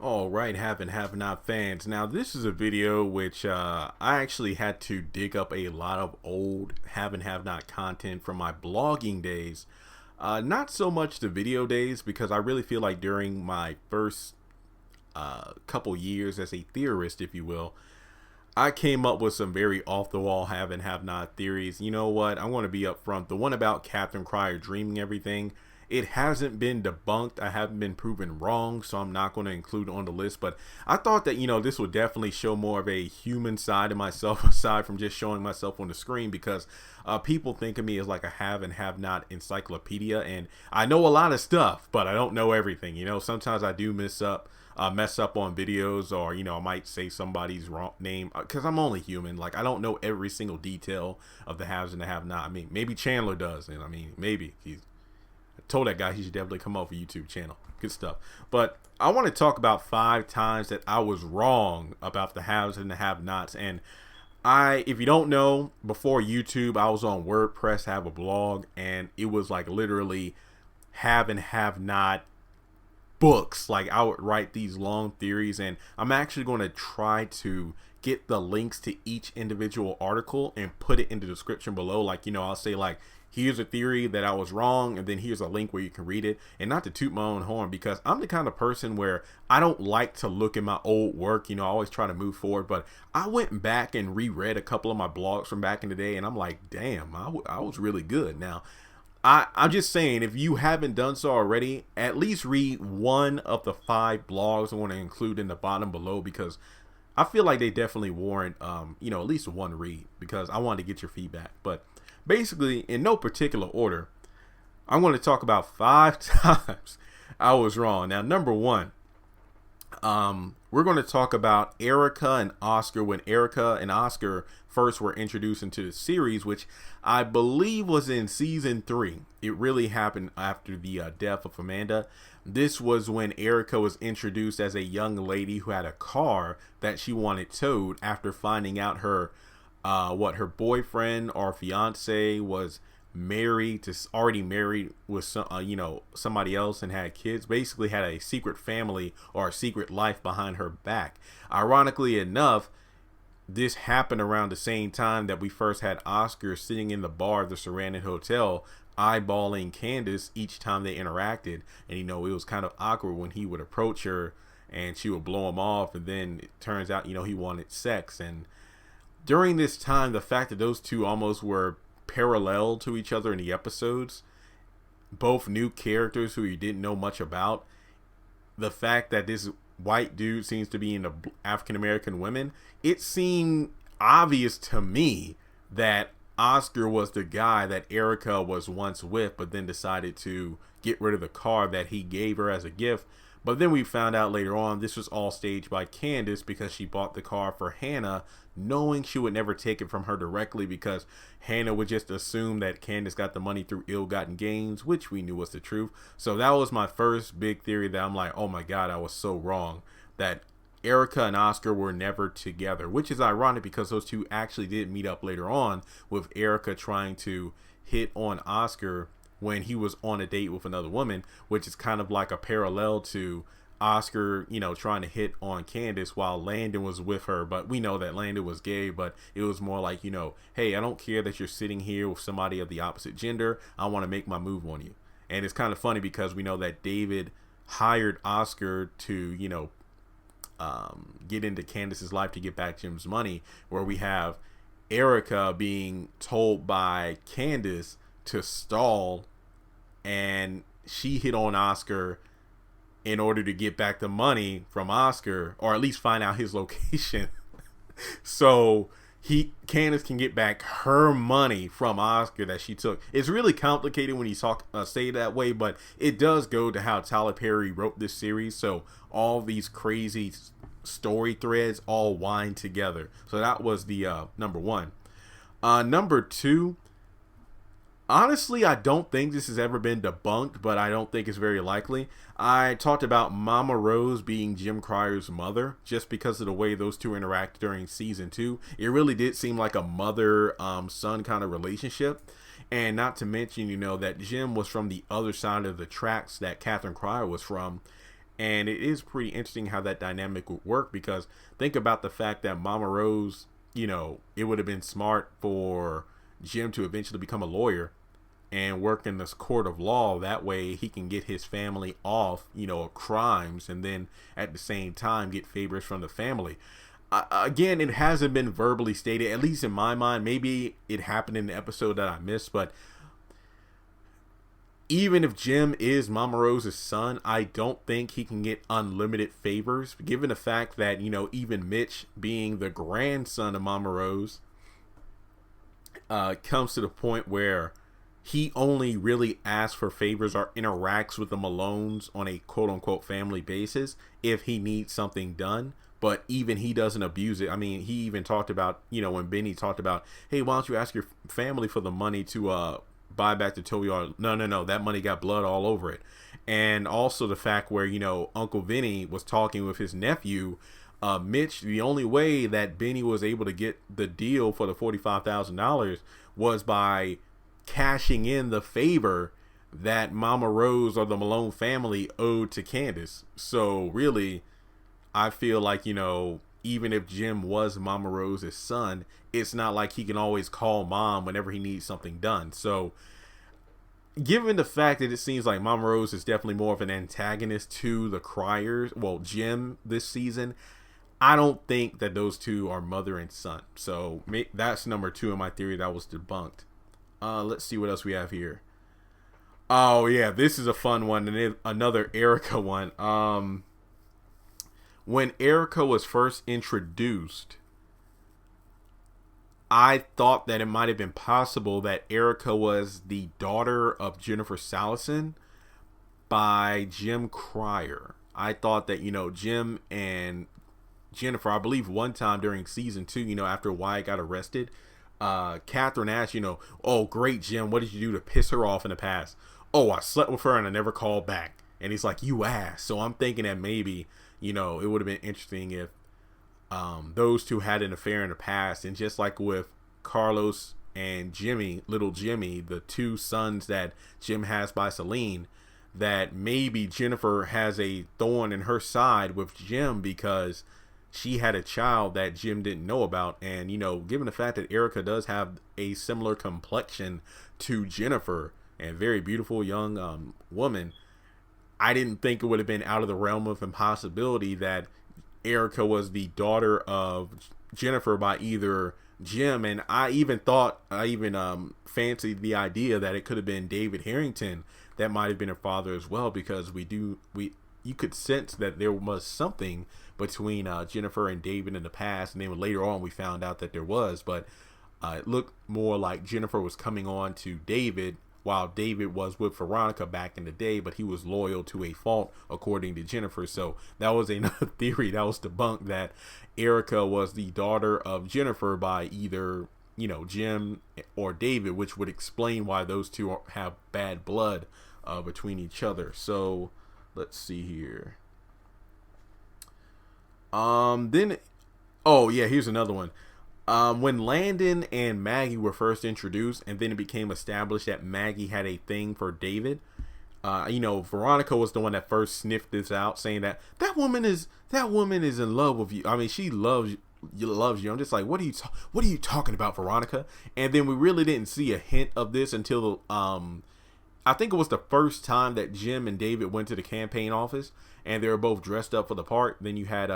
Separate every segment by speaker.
Speaker 1: All right, have and have not fans. Now, this is a video which I actually had to dig up a lot of old have and have not content from my blogging days. Not so much the video days, because I really feel like during my first couple years as a theorist, if you will, I came up with some very off the wall have and have not theories. You know what? I want to be upfront. The one about Catherine Cryer dreaming everything, it hasn't been debunked. I haven't been proven wrong, so I'm not going to include it on the list. But I thought that, this would definitely show more of a human side of myself aside from just showing myself on the screen, because people think of me as like a have and have not encyclopedia, and I know a lot of stuff, but I don't know everything. Sometimes I do mess up on videos, or I might say somebody's wrong name, because I'm only human. Like, I don't know every single detail of the haves and the have not. I mean, maybe Chandler does, and maybe I told that guy he should definitely come off a YouTube channel. Good stuff. But I want to talk about 5 times that I was wrong about the haves and the have nots. And if you don't know, before YouTube, I was on WordPress, have a blog, and it was like literally have and have not books. Like, I would write these long theories, and I'm actually going to try to get the links to each individual article and put it in the description below. Like, I'll say, like, here's a theory that I was wrong, and then here's a link where you can read it. And not to toot my own horn, because I'm the kind of person where I don't like to look at my old work. I always try to move forward. But I went back and reread a couple of my blogs from back in the day, and I'm like, damn, I was really good. Now, I'm just saying, if you haven't done so already, at least read one of the 5 blogs I want to include in the bottom below, because I feel like they definitely warrant, at least one read, because I want to get your feedback. But basically, in no particular order, I'm going to talk about 5 times I was wrong. Now, number 1, we're going to talk about Erika and Oscar, when Erika and Oscar first were introduced into the series, which I believe was in season 3. It really happened after the death of Amanda. This was when Erika was introduced as a young lady who had a car that she wanted towed after finding out her boyfriend or fiance was already married with somebody else and had kids. Basically had a secret family or a secret life behind her back. Ironically enough, this happened around the same time that we first had Oscar sitting in the bar of the Sarandon Hotel eyeballing Candace each time they interacted. And it was kind of awkward when he would approach her and she would blow him off, and then it turns out he wanted sex. And during this time, the fact that those two almost were parallel to each other in the episodes, both new characters who you didn't know much about, the fact that this white dude seems to be into African-American women, it seemed obvious to me that Oscar was the guy that Erika was once with, but then decided to get rid of the car that he gave her as a gift. But then we found out later on this was all staged by Candace, because she bought the car for Hannah, knowing she would never take it from her directly, because Hannah would just assume that Candace got the money through ill-gotten gains, which we knew was the truth. So that was my first big theory that I'm like, oh my god, I was so wrong, that Erika and Oscar were never together, which is ironic because those two actually did meet up later on, with Erika trying to hit on Oscar when he was on a date with another woman, which is kind of like a parallel to Oscar, trying to hit on Candace while Landon was with her. But we know that Landon was gay, but it was more like, hey, I don't care that you're sitting here with somebody of the opposite gender. I want to make my move on you. And it's kind of funny because we know that David hired Oscar to, get into Candace's life to get back Jim's money, where we have Erika being told by Candace to stall, and she hit on Oscar in order to get back the money from Oscar, or at least find out his location. So Candace can get back her money from Oscar that she took. It's really complicated when you say it that way, but it does go to how Tyler Perry wrote this series. So all these crazy story threads all wind together. So that was the number 1. Number 2, honestly, I don't think this has ever been debunked, but I don't think it's very likely. I talked about Mama Rose being Jim Cryer's mother, just because of the way those two interacted during season 2. It really did seem like a mother-son kind of relationship. And not to mention, that Jim was from the other side of the tracks that Catherine Cryer was from. And it is pretty interesting how that dynamic would work, because think about the fact that Mama Rose, it would have been smart for Jim to eventually become a lawyer and work in this court of law. That way he can get his family off, of crimes, and then at the same time get favors from the family. Again, it hasn't been verbally stated, at least in my mind. Maybe it happened in the episode that I missed, but even if Jim is Mama Rose's son, I don't think he can get unlimited favors, given the fact that, even Mitch, being the grandson of Mama Rose, comes to the point where he only really asks for favors or interacts with the Malones on a quote-unquote family basis if he needs something done. But even he doesn't abuse it. I mean, he even talked about, when Benny talked about, hey, why don't you ask your family for the money to buy back the tow yard? No, that money got blood all over it. And also the fact where, Uncle Vinny was talking with his nephew, Mitch, the only way that Benny was able to get the deal for the $45,000 was by cashing in the favor that Mama Rose or the Malone family owed to Candace. So really, I feel like, even if Jim was Mama Rose's son, it's not like he can always call mom whenever he needs something done. So given the fact that it seems like Mama Rose is definitely more of an antagonist to the Criers, well, Jim this season, I don't think that those two are mother and son. So that's number 2 in my theory that was debunked. Let's see what else we have here. Oh yeah, this is a fun one, and another Erika one. When Erika was first introduced, I thought that it might have been possible that Erika was the daughter of Jennifer Salison by Jim Crier. I thought that, Jim and Jennifer, I believe one time during season 2, after Wyatt got arrested, Catherine asked, oh, great, Jim, what did you do to piss her off in the past? Oh, I slept with her and I never called back. And he's like, you ass. So I'm thinking that maybe, it would have been interesting if those two had an affair in the past. And just like with Carlos and Jimmy, little Jimmy, the 2 sons that Jim has by Celine, that maybe Jennifer has a thorn in her side with Jim because she had a child that Jim didn't know about. And, given the fact that Erika does have a similar complexion to Jennifer, and very beautiful young woman, I didn't think it would have been out of the realm of impossibility that Erika was the daughter of Jennifer by either Jim, and I even fancied the idea that it could have been David Harrington that might have been her father as well, because you could sense that there was something between Jennifer and David in the past, and then later on we found out that there was, but it looked more like Jennifer was coming on to David while David was with Veronica back in the day, but he was loyal to a fault according to Jennifer. So that was another theory that was debunked, that Erika was the daughter of Jennifer by either, Jim or David, which would explain why those two have bad blood between each other. So let's see here. Here's another one. When Landon and Maggie were first introduced, and then it became established that Maggie had a thing for David, Veronica was the one that first sniffed this out, saying that woman is in love with you. I mean, she loves you. I'm just like, what are you talking about, Veronica? And then we really didn't see a hint of this until I think it was the first time that Jim and David went to the campaign office, and they were both dressed up for the part. Then you had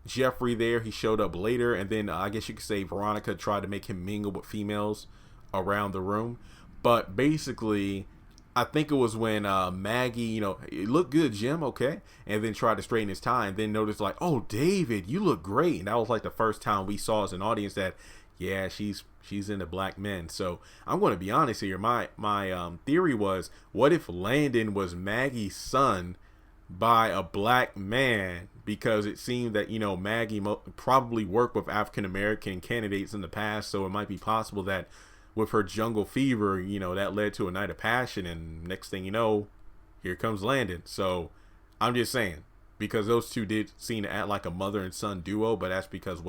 Speaker 1: Jeffrey there. He showed up later, and then I guess you could say Veronica tried to make him mingle with females around the room. But basically, I think it was when Maggie, it looked good, Jim, okay, and then tried to straighten his tie, and then noticed like, oh, David, you look great. And that was like the first time we saw as an audience that, yeah, she's into black men. So I'm going to be honest here. My theory was, what if Landon was Maggie's son by a black man? Because it seemed that, Maggie probably worked with African-American candidates in the past. So it might be possible that with her jungle fever, that led to a night of passion. And next thing you know, here comes Landon. So I'm just saying, because those two did seem to act like a mother and son duo. But that's because,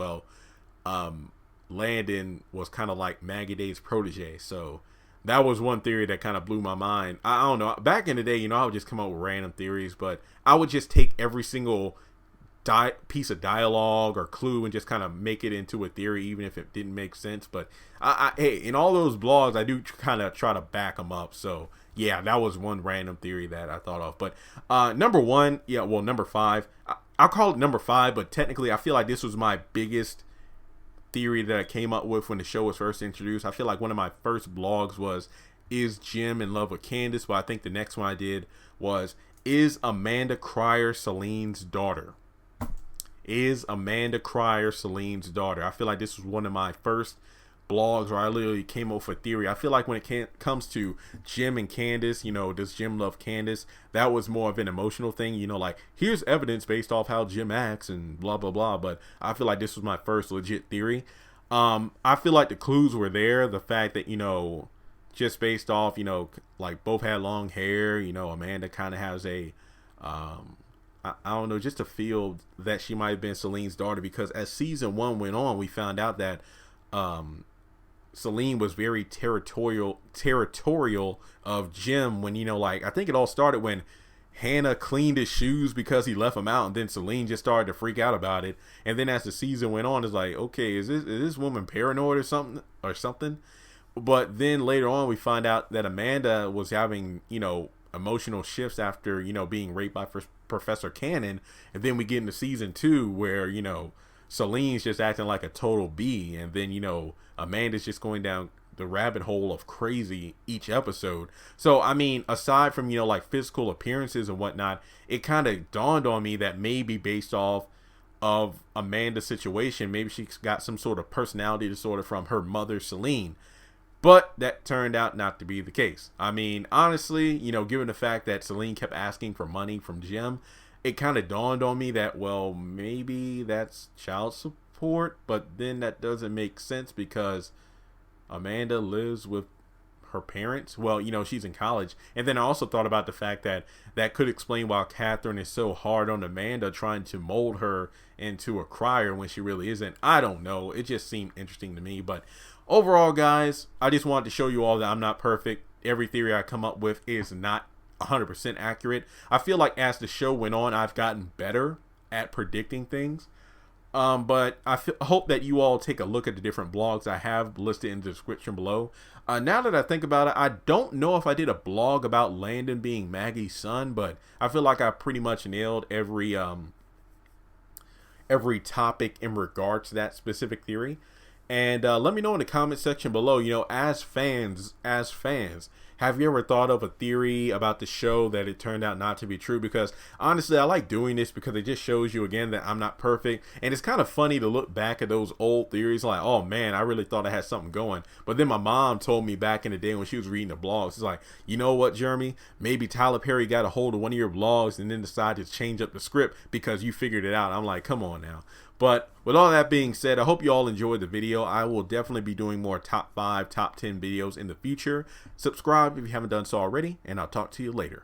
Speaker 1: Landon was kind of like Maggie Day's protege. So that was one theory that kind of blew my mind. I don't know. Back in the day, I would just come up with random theories, but I would just take every single piece of dialogue or clue and just kind of make it into a theory, even if it didn't make sense. But hey, in all those blogs, I do kind of try to back them up. So yeah, that was one random theory that I thought of. But number one, number five, I'll call it number five, but technically I feel like this was my biggest theory that I came up with when the show was first introduced. I feel like one of my first blogs was, is Jim in love with Candace? But I think the next one I did was, is Amanda Cryer Celine's daughter? Is Amanda Cryer Celine's daughter? I feel like this was one of my first blogs where I literally came up with a theory. I feel like when it comes to Jim and Candace, does Jim love Candace? That was more of an emotional thing, like here's evidence based off how Jim acts and blah blah blah. But I feel like this was my first legit theory. I feel like the clues were there. The fact that just based off like both had long hair. Amanda kind of has a I don't know, just a feel that she might have been Celine's daughter, because as season 1 went on, we found out that Celine was very territorial of Jim when, like, I think it all started when Hannah cleaned his shoes because he left them out, and then Celine just started to freak out about it. And then as the season went on, it's like, okay, is this woman paranoid or something? But then later on, we find out that Amanda was having, emotional shifts after, being raped by Professor Cannon. And then we get into season 2 where, Celine's just acting like a total B. And then, Amanda's just going down the rabbit hole of crazy each episode. So, I mean, aside from, like physical appearances and whatnot, it kind of dawned on me that maybe based off of Amanda's situation, maybe she's got some sort of personality disorder from her mother, Celine. But that turned out not to be the case. I mean, honestly, given the fact that Celine kept asking for money from Jim, it kind of dawned on me that, well, maybe that's child support. But then that doesn't make sense because Amanda lives with her parents. Well, she's in college. And then I also thought about the fact that that could explain why Catherine is so hard on Amanda, trying to mold her into a crier when she really isn't. I don't know. It just seemed interesting to me. But overall, guys, I just wanted to show you all that I'm not perfect. Every theory I come up with is not 100% accurate. I feel like as the show went on, I've gotten better at predicting things. But I hope that you all take a look at the different blogs I have listed in the description below. Now that I think about it, I don't know if I did a blog about Landon being Maggie's son, but I feel like I pretty much nailed every topic in regards to that specific theory. And let me know in the comment section below, as fans, have you ever thought of a theory about the show that it turned out not to be true? Because honestly, I like doing this because it just shows you again that I'm not perfect. And it's kind of funny to look back at those old theories like, oh man, I really thought I had something going. But then my mom told me back in the day when she was reading the blogs, she's like, you know what, Jeremy? Maybe Tyler Perry got a hold of one of your blogs and then decided to change up the script because you figured it out. I'm like, come on now. But with all that being said, I hope you all enjoyed the video. I will definitely be doing more top 5, top 10 videos in the future. Subscribe if you haven't done so already, and I'll talk to you later.